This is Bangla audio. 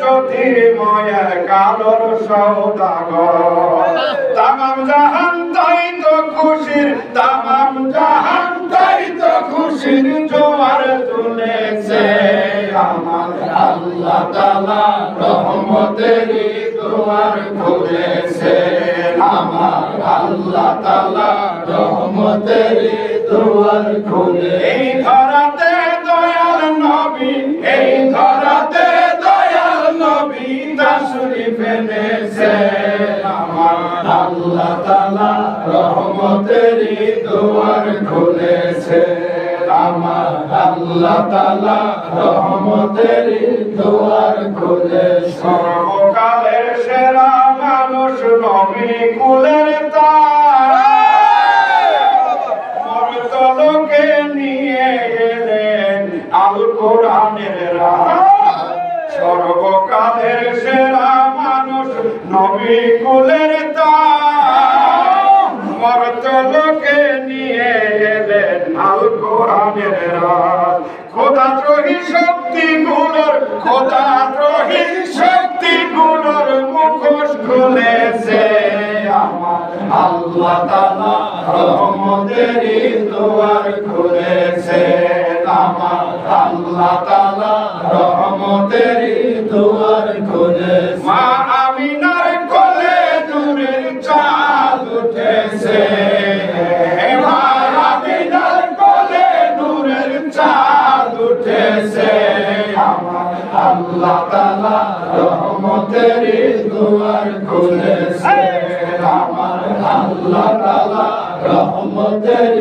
জ্যোতির্ময় কালোর সৌদাগর তামাম জাহান তাই তো খুশির তামাম জাহান, তাই তো খুশির জোয়ার তুলেছে। আমার আল্লাহ তাআলা রহমতেরই দুয়ার খুলেছে। আমার আল্লাহ তাআলা রহমতেরই দুয়ার খুলে। এই ধরাতে দয়াল নবী, এই ধরাতে দয়াল নবী তাশরীফ এনেছে। আমার আল্লাহ তাআলা রহমতেরই দুয়ার খুলেছে। আমার আল্লাহ তাআলা রহমতেরই দুয়ার খুলেছে। সর্বকালের সেরা মানুষ নবী কুলের তার, মর্তলোকে নিয়ে এলেন আল কোরআনের রাহ। সর্বকালের সেরা মানুষ নবী কুলের তার, মর্তলোকে নিয়ে এলেন আল কোরআনের রাহ। খোদাদ্রোহী শক্তিগুলোর, খোদাদ্রোহী শক্তিগুলোর মুখোশ খুলেছে। আমার আল্লাহ তাআলা রহমতেরই দুয়ার খুলেছে। আমার আল্লাহ তাআলা রহমতেরই দুয়ার খুলেছে। মা আমিনার কোলে নূরের চাঁদ উঠেছে। মা আমিনার কোলে নূরের চাঁদ উঠেছে। আমার আল্লাহ তাআলা রহমতেরই দুয়ার খুলেছে। আমার আল্লাহ তাআলা রহমতের